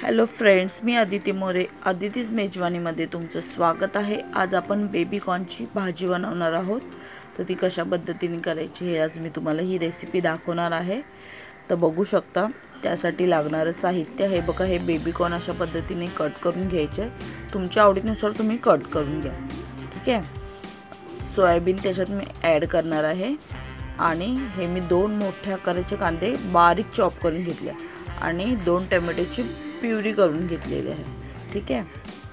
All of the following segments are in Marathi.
हॅलो फ्रेंड्स, मी अदिती मोरे, अदितीज मेजवानीमध्ये तुमचं स्वागत आहे। आज आपण बेबी कॉर्नची भाजी बनवणार आहोत। तर ती कशा पद्धतीने करायची हे आज मी तुम्हाला ही रेसिपी दाखवणार आहे। तर बघू शकता त्यासाठी लागणारे साहित्य हे बघा। हे बेबी कॉर्न अशा पद्धतीने कट करून घ्यायचे, तुमच्या आवडीनुसार तुम्ही कट करून घ्या, ठीक आहे। सोयाबीन त्याच्यात मी ॲड करणार आहे आणि हे मी 2 मोठ्या आकाराचे कांदे बारीक चॉप करून घेतले आणि 2 टोमॅटोची प्युरी करून घेतलेली आहे, ठीक आहे।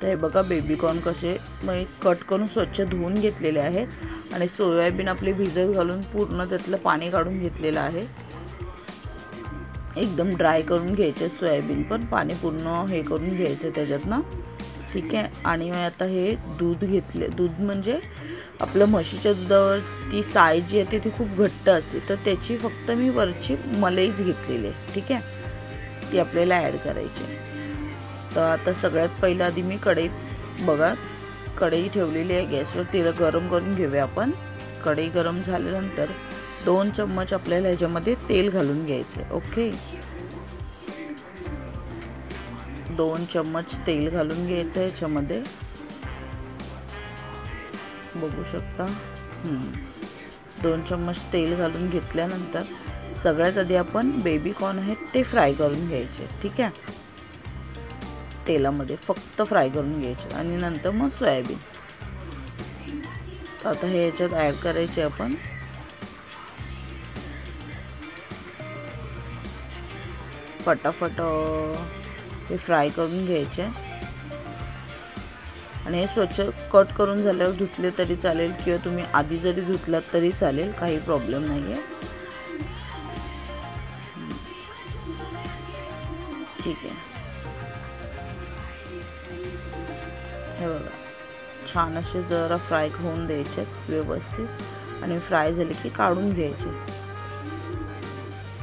तर हे बघा बेबी कॉर्न कसे मी कट करून स्वच्छ धुवून घेतलेले आहेत आणि सोयाबीन आपले भिजत घालून पूर्ण त्यातलं पाणी काढून घेतलेलं आहे। एकदम ड्राय करून घ्यायचे सोयाबीन, पण पाणी पूर्ण हे करून घ्यायचं त्याच्यातनं, ठीक आहे। आणि आता हे दूध घेतले, दूध म्हणजे आपलं म्हशीच्या दुधावर ती साय जी येते ती खूप घट्ट असते, तर त्याची फक्त मी वरची मलईच घेतलेली आहे, ठीक आहे। ती आपल्याला ॲड करायची। तर आता सगळ्यात पहिला आधी मी कढईत बघा कढई ठेवलेली आहे गॅसवर, तिला गरम करून घेऊया आपण। कढई गरम झाल्यानंतर 2 चम्मच आपल्याला ह्याच्यामध्ये तेल घालून घ्यायचं, ओके। 2 चम्मच तेल घालून घ्यायचं ह्याच्यामध्ये, बघू शकता। 2 चम्मच तेल घालून घेतल्यानंतर सगळ्यात आधी आपण बेबी कॉर्न आहेत ते फ्राय करून घ्यायचे, ठीक आहे। तेलामध्ये फक्त फ्राय करून घ्यायचे आणि नंतर मग सोयाबीन। तर आता हे याच्यात ॲड करायचे आपण। फटाफट हे फ्राय करून घ्यायचे आणि हे स्वच्छ कट करून झाल्यावर धुतले तरी चालेल किंवा तुम्ही आधी जरी धुतलात तरी चालेल, काही प्रॉब्लेम नाही आहे, ठीक आहे। हे बघा छान असे जरा फ्राय होऊन द्यायचे व्यवस्थित आणि फ्राय झाले की काढून घ्यायचे।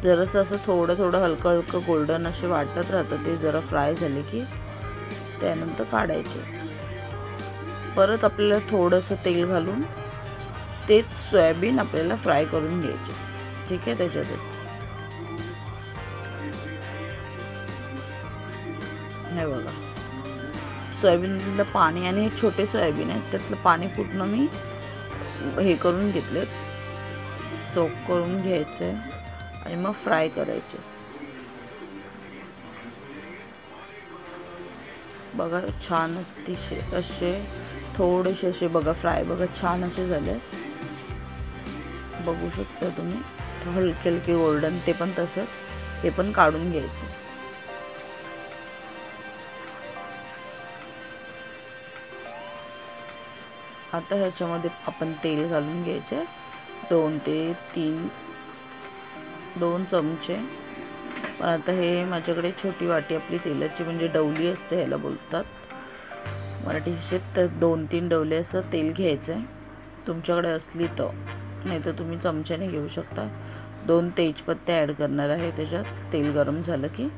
जरासं असं थोडं थोडं हलकं हलकं गोल्डन असे वाटत राहतं, ते जरा फ्राय झाले की त्यानंतर काढायचे। परत आपल्याला थोडंसं तेल घालून तेच सोयाबीन आपल्याला फ्राय करून घ्यायचे, ठीक आहे। त्याच्यातच हे बघा सोयाबीनमधलं पाणी आणि छोटे सोयाबीन आहेत त्यातलं पाणी पूर्ण मी हे करून घेतले, सोक करून घ्यायचे आणि मग फ्राय करायचे। बघा छान अतिशय असे थोडेसे असे बघा फ्राय बघा छान असे झाले, बघू शकता तुम्ही। हलके हलके गोल्डन ते पण तसंच, हे पण काढून घ्यायचे। आता ह्याच्यामध्ये आपण तेल घालून घ्यायचे 2 ते 2 चमचे। पण आता हे माझ्याकडे छोटी वाटी आपली तेलाची म्हणजे डवली असते ह्याला बोलतात मराठी भाषेत, तर 2-3 डवले असं तेल घ्यायचं आहे तुमच्याकडे असली तर, नाही तर तुम्ही चमच्याने घेऊ शकता। 2 तेजपत्ते ॲड करणार आहे त्याच्यात तेल गरम झालं की।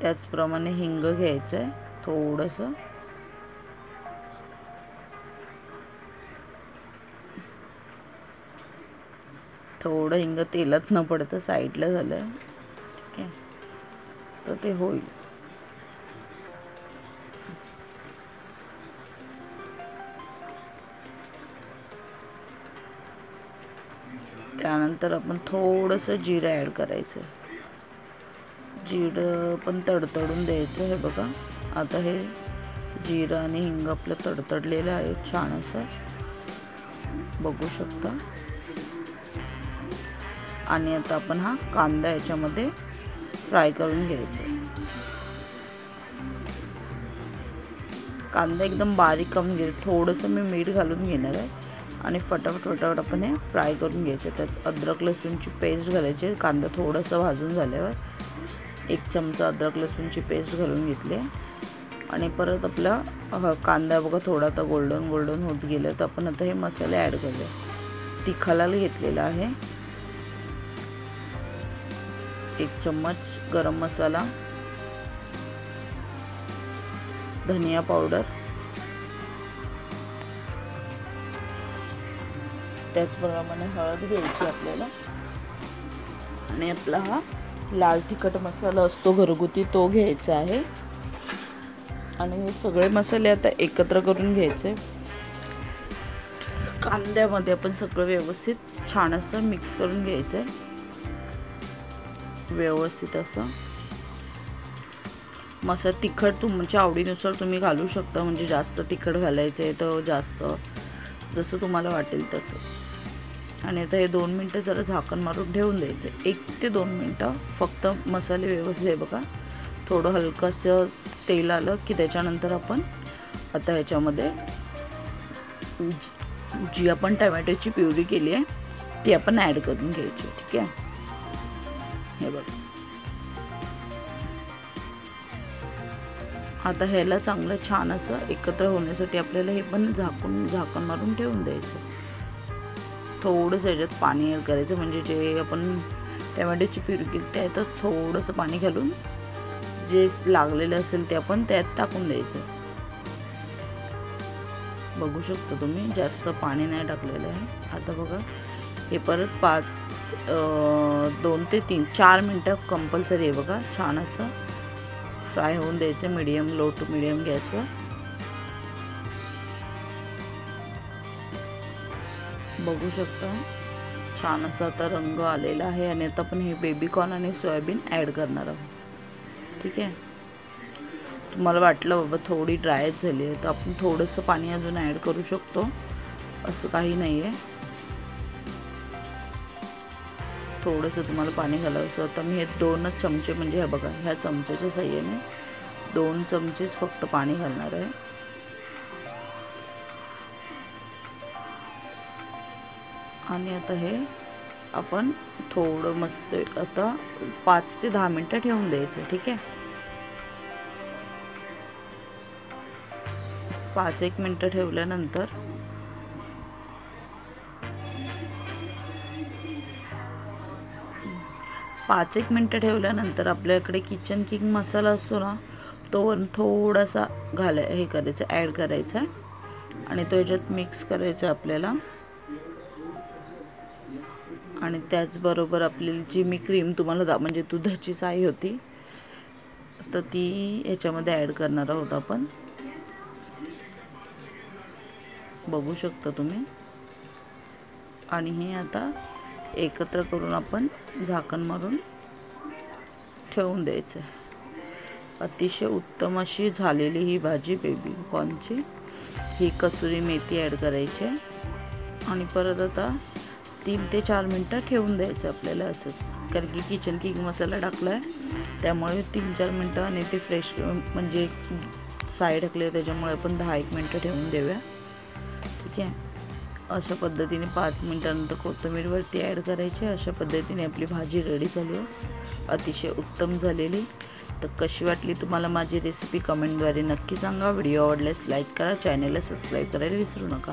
त्याचप्रमाणे हिंग घ्यायचं आहे थोडंसं, थोडं हिंग तेलात न पडतं साईडला झालं, ठीक आहे। तर ते होईल। त्यानंतर आपण थोडंसं जिरं ॲड करायचं, जिरं पण तडतडून द्यायचं। हे बघा आता हे जिरं आणि हिंग आपलं तडतडलेलं आहे छान असं, बघू शकता। आणि आता आपण हा कांदा याच्यामध्ये फ्राय करून घ्यायचा। कांदा एकदम बारीक करून घ्यायचा, थोडंसं मी मीठ घालून घेणार आहे आणि फटाफट आपण हे फ्राय करून घ्यायचे। त्यात अद्रक लसूणची पेस्ट घालायची। कांदा थोडंसं भाजून झाल्यावर 1 चमचा अद्रक लसूणची पेस्ट घालून घेतली आणि परत आपला कांदा बघा थोडा आता गोल्डन होत गेलं, तर आपण आता हे मसाले ॲड करूया। तिखा लाल घेतलेला आहे, 1 चम्मच गरम मसाला, धनिया पावडर, त्याचप्रमाणे हळद घ्यायची आपल्याला आणि आपला हा लाल तिखट मसाला असतो घरगुती, तो घ्यायचा आहे. आणि हे सगळे मसाले आता एकत्र करून घ्यायचे. कांद्यामध्ये आपण सगळं व्यवस्थित छान असं मिक्स करून घ्यायचं आहे. व्यवस्थित असं मसाला तिखट तुमच्या आवडीनुसार तुम्ही घालू शकता. म्हणजे जास्त तिखट घालायचं आहे तर जास्त, जसं तुम्हाला वाटेल तसं. आणि आता हे 2 मिनटं जरा झाकण मारून ठेवून द्यायचं. 1 ते 2 मिनटं फक्त मसाले व्यवस्थित आहे बघा. थोडं हलकंसं तेल आलं की त्याच्यानंतर आपण आता ह्याच्यामध्ये जी आपण टमॅटोची प्युरी केली आहे ती आपण ॲड करून घ्यायची. ठीक आहे, हे बघा. आता ह्याला चांगलं छान असं एकत्र होण्यासाठी आपल्याला हे पण झाकण मारून ठेवून द्यायचं. थोडंसं ह्याच्यात पाणी ॲड करायचं. म्हणजे जे आपण टमॅटोची प्युरी केली त्यातच थोडंसं पाणी घालून जे लागलेलं असेल ते आपण त्यात टाकून द्यायचं. बघू शकता तुम्ही, जास्त पाणी नाही टाकलेलं आहे. आता बघा हे परत 2 ते 4 मिनटं कंपल्सरी आहे बघा. छान असं फ्राय होऊन द्यायचं लो टू मिडियम गॅसवर. बघू शकता छान असा आता रंग आलेला आहे. आणि आता आपण हे बेबी कॉर्न आणि सोयाबीन ॲड करणार आहोत. ठीक आहे, तुम्हाला वाटलं बाबा थोडी ड्राय झाली आहे तर आपण थोडंसं पाणी अजून ॲड करू शकतो, असं काही नाही आहे. थोडंसं तुम्हाला पाणी घालावं. आता मी हे 2च चमचे, म्हणजे हे बघा ह्या चमच्याच्या साह्याने 2 चमचेच फक्त पाणी घालणार आहे. आणि आता हे आपण थोडं मस्त आता 5 ते 10 मिनटं ठेवून द्यायचं. ठीक आहे, 5-1 मिनटं ठेवल्यानंतर आपल्याकडे किचन किंग मसाला असतो ना, तो वरून थोडासा हे करायचं, ॲड करायचा आणि तो ह्याच्यात मिक्स करायचा आपल्याला. आणि त्याचबरोबर आपली जी मी क्रीम तुम्हाला म्हणजे दुधाची साय होती तर ती ह्याच्यामध्ये ॲड करणार आहोत आपण. बघू शकता तुम्ही. आणि हे आता एकत्र करून आपण झाकण मारून ठेवून द्यायचं. अतिशय उत्तम अशी झालेली ही भाजी बेबी कॉर्नची. ही कसुरी मेथी ॲड करायची आणि परत आता 3 ते 4 मिनटं ठेवून द्यायचं आपल्याला असंच. कारण की किचन किंग मसाला टाकला आहे त्यामुळे 3-4 मिनटं. आणि ते फ्रेश म्हणजे साय टाकले त्याच्यामुळे आपण 10-1 मिनटं ठेवून देऊया. ठीक आहे, अशा पद्धतीने 5 मिनटानंतर कोथिंबीर वरती ॲड करायची. अशा पद्धतीने आपली भाजी रेडी झाली आहे, अतिशय उत्तम झालेली. तर कशी वाटली तुम्हाला माझी रेसिपी कमेंटद्वारे नक्की सांगा. व्हिडिओ आवडल्यास लाईक करा, चॅनलला सबस्क्राईब करायला विसरू नका.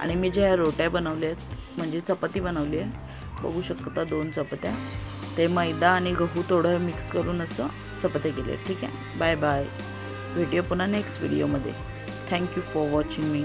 आणि मी ज्या रोट्या बनवल्या आहेत म्हणजे चपाती बनवली आहे, बघू शकता 2 चपात्या. ते मैदा आणि गहू थोडं मिक्स करून असं चपात्या केल्या. ठीक आहे, बाय बाय. भेटूया पुन्हा नेक्स्ट व्हिडिओमध्ये. Thank you for watching me.